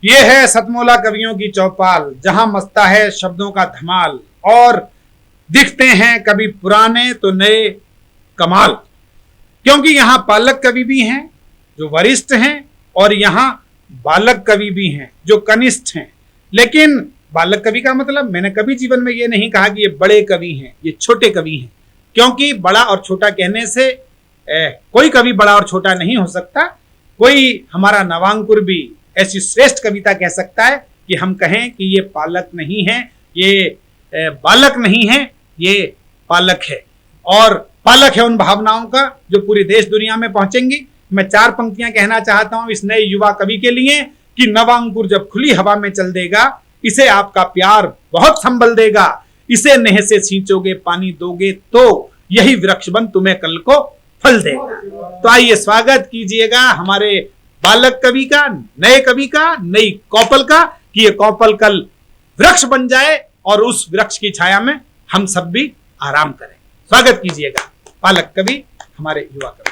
ये है सतमोला कवियों की चौपाल, जहां मचता है शब्दों का धमाल और दिखते हैं कभी पुराने तो नए कमाल। क्योंकि यहाँ पालक कवि भी हैं जो वरिष्ठ हैं और यहाँ बालक कवि भी हैं जो कनिष्ठ हैं। लेकिन बालक कवि का मतलब मैंने कभी जीवन में ये नहीं कहा कि ये बड़े कवि हैं, ये छोटे कवि हैं, क्योंकि बड़ा और छोटा कहने से कोई कवि बड़ा और छोटा नहीं हो सकता। कोई हमारा नवांकुर भी ऐसी श्रेष्ठ कविता कह सकता है कि हम कहें कि ये पालक नहीं है, ये बालक नहीं है, ये पालक है। और पालक है उन भावनाओं का जो पूरी देश दुनिया में पहुंचेंगी। मैं 4 पंक्तियां कहना चाहता हूं इस नए युवा कवि के लिए कि नवांकुर जब खुली हवा में चल देगा, इसे आपका प्यार बहुत संभल देगा। इसे नेह से सींचोगे, पानी दोगे तो यही वृक्ष बन तुम्हें कल को फल देगा। तो आइए स्वागत कीजिएगा हमारे बालक कवि का, नए कवि का, नई कौपल का, कि ये कौपल कल वृक्ष बन जाए और उस वृक्ष की छाया में हम सब भी आराम करें। स्वागत कीजिएगा बालक कवि, हमारे युवा कवि।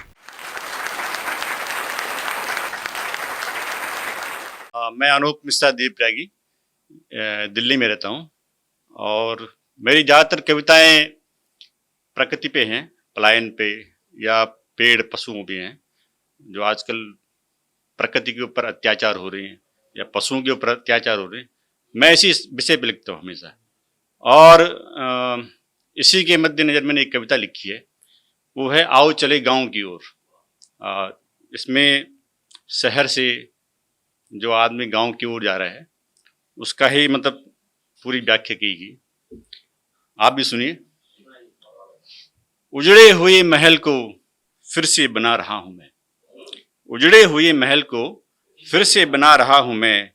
मैं अनूप मिश्रा दीप त्यागी, दिल्ली में रहता हूँ और मेरी ज़्यादातर कविताएं प्रकृति पे हैं, पलायन पे या पेड़ पशुओं पे हैं। जो आजकल प्रकृति के ऊपर अत्याचार हो रहे हैं या पशुओं के ऊपर अत्याचार हो रहे हैं, मैं इसी विषय पे लिखता हूँ हमेशा। और इसी के मद्देनजर मैंने एक कविता लिखी है, वो है आओ चले गांव की ओर। इसमें शहर से जो आदमी गांव की ओर जा रहा है उसका ही मतलब पूरी व्याख्या की गई। आप भी सुनिए। उजड़े हुए महल को फिर से बना रहा हूं मैं, उजड़े हुए महल को फिर से बना रहा हूं मैं,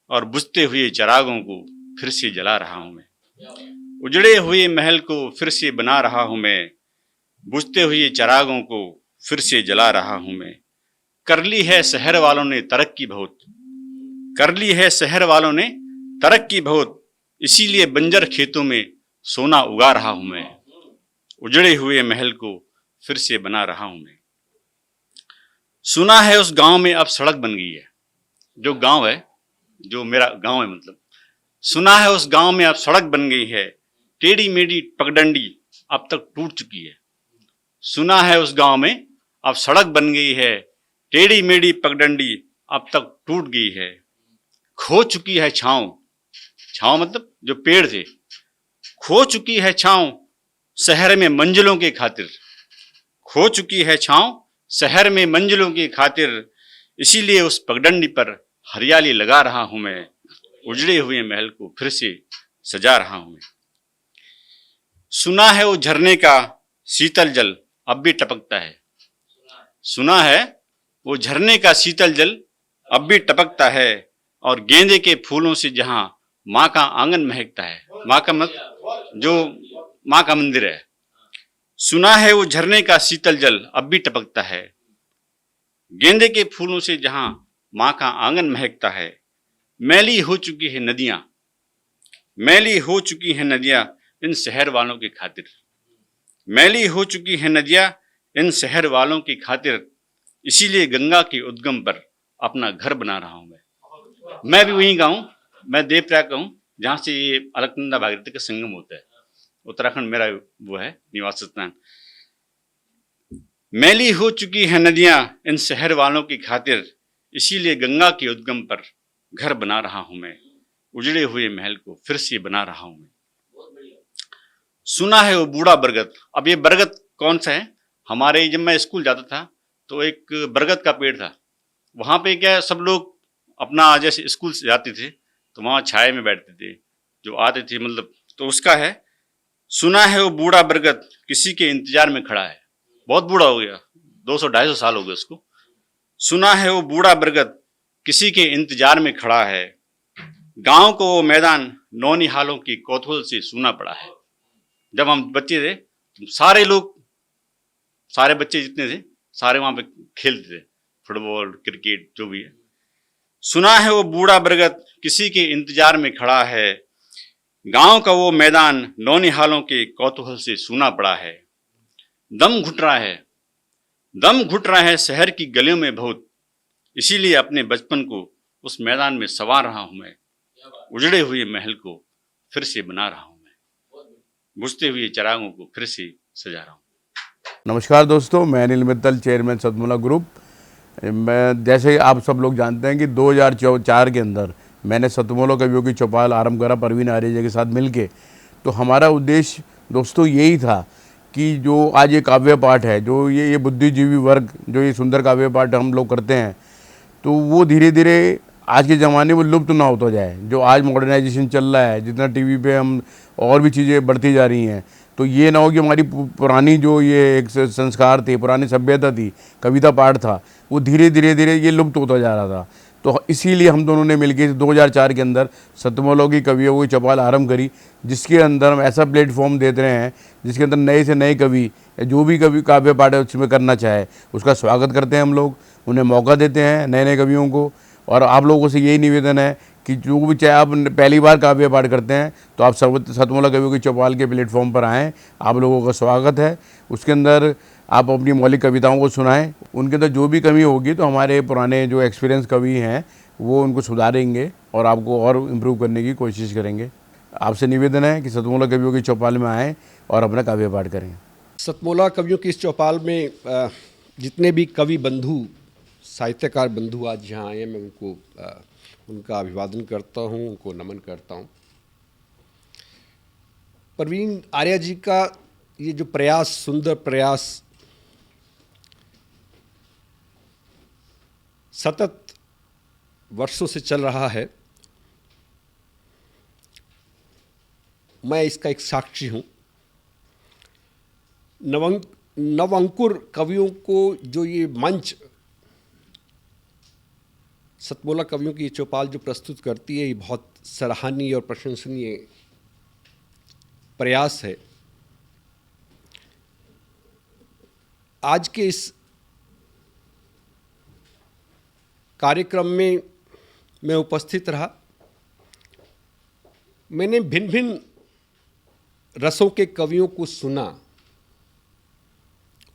और बुझते हुए चिरागों को फिर से जला रहा हूं मैं। उजड़े हुए महल को फिर से बना रहा हूं मैं, बुझते हुए चिरागों को फिर से जला रहा हूं मैं। कर ली है शहर वालों ने तरक्की बहुत, कर ली है शहर वालों ने तरक्की बहुत, इसीलिए बंजर खेतों में सोना उगा रहा हूं मैं। उजड़े हुए महल को फिर से बना रहा हूं मैं। सुना है उस गांव में अब सड़क बन गई है, जो गांव है, जो मेरा गांव है मतलब, सुना है उस गांव में अब सड़क बन गई है, टेढ़ी मेढ़ी पगडंडी अब तक टूट चुकी है। सुना है उस गांव में अब सड़क बन गई है, टेढ़ी मेढ़ी पगडंडी अब तक टूट गई है। खो चुकी है छांव, छांव मतलब जो पेड़ थे, खो चुकी है छांव शहर में मंजिलों के खातिर, खो चुकी है छांव शहर में मंजिलों की खातिर, इसीलिए उस पगडंडी पर हरियाली लगा रहा हूं मैं। उजड़े हुए महल को फिर से सजा रहा हूं मैं। सुना है वो झरने का शीतल जल अब भी टपकता है, सुना है वो झरने का शीतल जल अब भी टपकता है, और गेंदे के फूलों से जहां माँ का आंगन महकता है, माँ का मत जो माँ का मंदिर है। सुना है वो झरने का शीतल जल अब भी टपकता है, गेंदे के फूलों से जहां माँ का आंगन महकता है। मैली हो चुकी है नदियां, मैली हो चुकी है नदियां इन शहर वालों की खातिर, मैली हो चुकी है नदियां इन शहर वालों की खातिर, इसीलिए गंगा के उद्गम पर अपना घर बना रहा हूं मैं भी वहीं का हूं, मैं देवप्रयाग का हूं, जहां से ये अलकनंदा भागीरथी का संगम होता है। उत्तराखंड मेरा वो है निवास स्थान। मैली हो चुकी है नदियां इन शहर वालों की खातिर, इसीलिए गंगा के उद्गम पर घर बना रहा हूं मैं। उजड़े हुए महल को फिर से बना रहा हूं मैं। सुना है वो बूढ़ा बरगद। अब ये बरगद कौन सा है? हमारे जब मैं स्कूल जाता था तो एक बरगद का पेड़ था, वहां पे क्या सब लोग अपना जैसे स्कूल से जाते थे तो वहां छाए में बैठते थे, जो आते थे मतलब, तो उसका है। सुना है वो बूढ़ा बरगद किसी के इंतजार में खड़ा है, बहुत बूढ़ा हो गया, 200-250 साल हो गए उसको। सुना है वो बूढ़ा बरगद किसी के इंतजार में खड़ा है, गांव को वो मैदान नौनिहालों की कौतूहल से सूना पड़ा है। जब हम बच्चे थे तो सारे लोग, सारे बच्चे जितने थे सारे वहां पे खेलते थे, फुटबॉल क्रिकेट जो भी है। सुना है वो बूढ़ा बरगद किसी के इंतजार में खड़ा है, गांव का वो मैदान नौनिहालों के कौतूहल से सूना पड़ा है। दम घुट रहा है, दम घुट रहा है शहर की गलियों में बहुत, इसीलिए अपने बचपन को उस मैदान में संवार रहा हूं मैं, उजड़े हुए महल को फिर से बना रहा हूं मैं, बुझते हुए चिरागों को फिर से सजा रहा हूं। नमस्कार दोस्तों, मैं अनिल मित्तल, चेयरमैन सतमोला ग्रुप। मैं जैसे आप सब लोग जानते हैं कि 2004 के अंदर मैंने सतमोला कवियों की चौपाल आरंभ करा परवीन आर्य के साथ मिलके। तो हमारा उद्देश्य दोस्तों यही था कि जो आज ये काव्य पाठ है, जो ये बुद्धिजीवी वर्ग जो ये सुंदर काव्य पाठ हम लोग करते हैं, तो वो धीरे धीरे आज के ज़माने में लुप्त ना होता जाए। जो आज मॉडर्नाइजेशन चल रहा है, जितना टीवी पे हम और भी चीज़ें बढ़ती जा रही हैं, तो ये ना हो कि हमारी पुरानी जो ये एक संस्कार थे, पुरानी सभ्यता थी, कविता पाठ था, वो धीरे धीरे ये लुप्त होता जा रहा था। तो इसीलिए हम दोनों ने मिलकर 2004 के अंदर सतमोला की कवियों की चौपाल आरंभ करी, जिसके अंदर हम ऐसा प्लेटफॉर्म देते रहे हैं जिसके अंदर नए से नए कवि जो भी कवि काव्य पाठ उसमें करना चाहे उसका स्वागत करते हैं हम लोग, उन्हें मौका देते हैं नए नए कवियों को। और आप लोगों से यही निवेदन है कि जो भी चाहे आप पहली बार काव्य पाठ करते हैं तो आप सतमोला कवियों की चौपाल के प्लेटफॉर्म पर आएँ, आप लोगों का स्वागत है। उसके अंदर आप अपनी मौलिक कविताओं को सुनाएं, उनके अंदर जो भी कमी होगी तो हमारे पुराने जो एक्सपीरियंस कवि हैं वो उनको सुधारेंगे और आपको और इम्प्रूव करने की कोशिश करेंगे। आपसे निवेदन है कि सतमोला कवियों की चौपाल में आएँ और अपना काव्य पाठ करें। सतमोला कवियों की इस चौपाल में जितने भी कवि बंधु, साहित्यकार बंधु आज यहाँ आए हैं, मैं उनको उनका अभिवादन करता हूँ, उनको नमन करता हूँ। परवीन आर्य जी का ये जो प्रयास, सुंदर प्रयास सतत वर्षों से चल रहा है, मैं इसका एक साक्षी हूँ। नवअंकुर कवियों को जो ये मंच सतमोला कवियों की चौपाल जो प्रस्तुत करती है, ये बहुत सराहनीय और प्रशंसनीय प्रयास है। आज के इस कार्यक्रम में मैं उपस्थित रहा। मैंने भिन्न भिन्न रसों के कवियों को सुना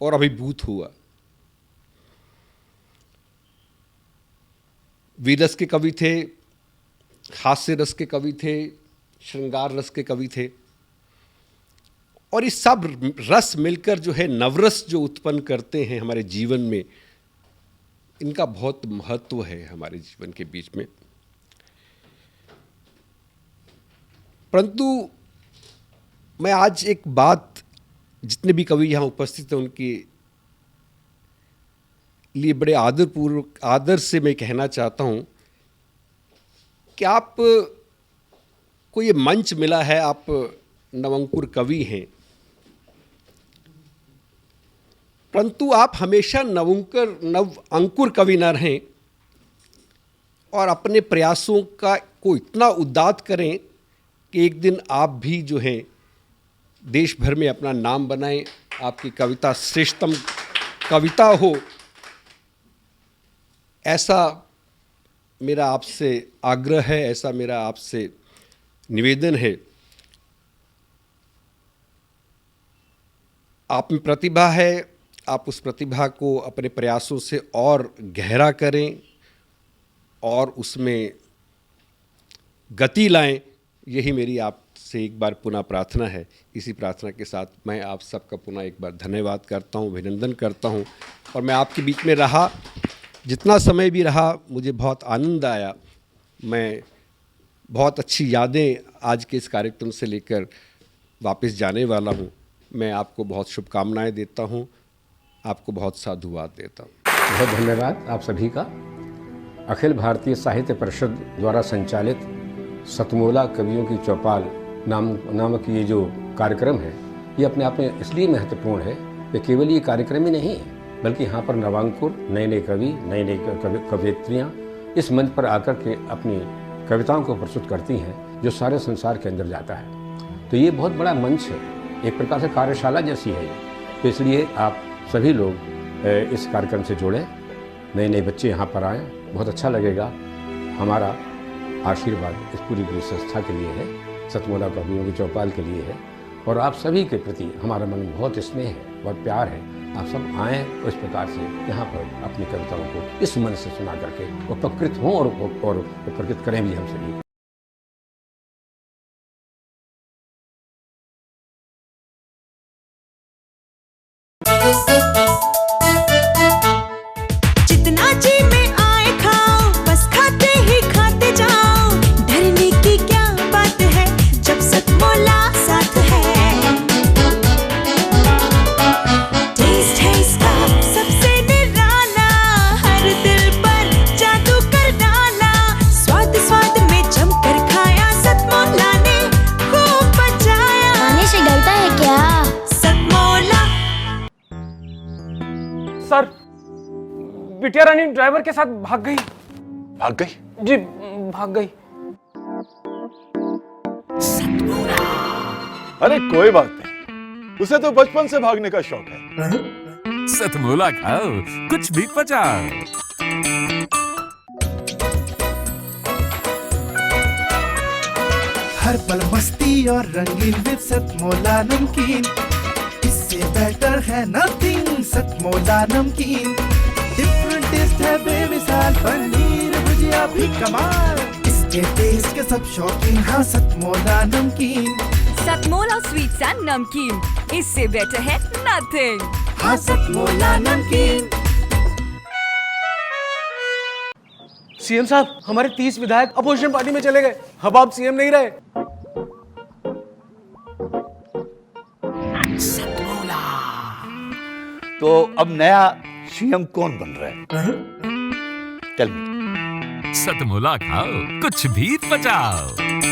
और अभिभूत हुआ। वीरस के कवि थे, हास्य रस के कवि थे, श्रृंगार रस के कवि थे, और ये सब रस मिलकर जो है नवरस जो उत्पन्न करते हैं हमारे जीवन में, इनका बहुत महत्व है हमारे जीवन के बीच में। परंतु मैं आज एक बात जितने भी कवि यहाँ उपस्थित हैं उनके लिए बड़े आदर से मैं कहना चाहता हूँ कि आप को ये मंच मिला है, आप नवअंकुर कवि हैं, परंतु आप हमेशा नवअंकुर कवि न रहें और अपने प्रयासों को इतना उदात्त करें कि एक दिन आप भी जो है देश भर में अपना नाम बनाएं, आपकी कविता श्रेष्ठतम कविता हो, ऐसा मेरा आपसे आग्रह है, ऐसा मेरा आपसे निवेदन है। आप में प्रतिभा है, आप उस प्रतिभा को अपने प्रयासों से और गहरा करें और उसमें गति लाएं, यही मेरी आपसे एक बार पुनः प्रार्थना है। इसी प्रार्थना के साथ मैं आप सबका पुनः एक बार धन्यवाद करता हूं, अभिनंदन करता हूं। और मैं आपके बीच में रहा, जितना समय भी रहा, मुझे बहुत आनंद आया। मैं बहुत अच्छी यादें आज के इस कार्यक्रम से लेकर वापस जाने वाला हूं। मैं आपको बहुत शुभकामनाएं देता हूं, आपको बहुत साधुवाद देता हूं। बहुत धन्यवाद आप सभी का। अखिल भारतीय साहित्य परिषद द्वारा संचालित सतमोला कवियों की चौपाल नामक ये जो कार्यक्रम है, ये अपने आप में इसलिए महत्वपूर्ण है कि केवल ये कार्यक्रम ही नहीं है, बल्कि यहाँ पर नवांकुर, नए नए कवि, नई नई कवयित्रियाँ इस मंच पर आकर के अपनी कविताओं को प्रस्तुत करती हैं, जो सारे संसार के अंदर जाता है। तो ये बहुत बड़ा मंच है, एक प्रकार से कार्यशाला जैसी है ये। तो इसलिए आप सभी लोग इस कार्यक्रम से जुड़ें, नए नए बच्चे यहाँ पर आएँ, बहुत अच्छा लगेगा। हमारा आशीर्वाद इस पूरी संस्था के लिए है, सतमोला कवियों की चौपाल के लिए है, और आप सभी के प्रति हमारा मन बहुत स्नेह है और प्यार है। आप सब आएँ और इस प्रकार से यहाँ पर अपनी कविताओं को इस मन से सुना करके उपकृत हों और उपकृत करें भी हम सभी। जितना जी में आए खाओ, बस खाते ही खाते जाओ। डरने की क्या बात है जब सतमोला साथ है। टेस्ट है इसका सबसे निराला, हर दिल पर जादू कर डाला। स्वाद स्वाद में जमकर खाया, सतमोला ने खूब बचाया। खाने से डरता है क्या? सतमोला। सर, बिटिया रानी ड्राइवर के साथ भाग गई। भाग गई? जी, भाग गई। अरे कोई बात नहीं, उसे तो बचपन से भागने का शौक है। सतमोला खाओ, कुछ भी पचाओ। हर पल मस्ती और रंगीन विद सतमोला नमकीन, इससे बेटर है नथिंग। सतमोला नमकीन डिफरेंट टेस्ट है बेमिसाल, पनीर भुजिया भी कमाल। इसके टेस्ट के सब शौकीन, हाँ सतमोला नमकीन। सतमोला स्वीट्स एंड नमकीन, इससे बेटर है नथिंग। हाँ सतमोला नमकीन। सीएम साहब, हमारे 30 विधायक अपोजिशन पार्टी में चले गए। अब आप सीएम नहीं रहे। तो अब नया सीएम कौन बन रहा है? Tell me. सतमोला खाओ, कुछ भी पचाओ।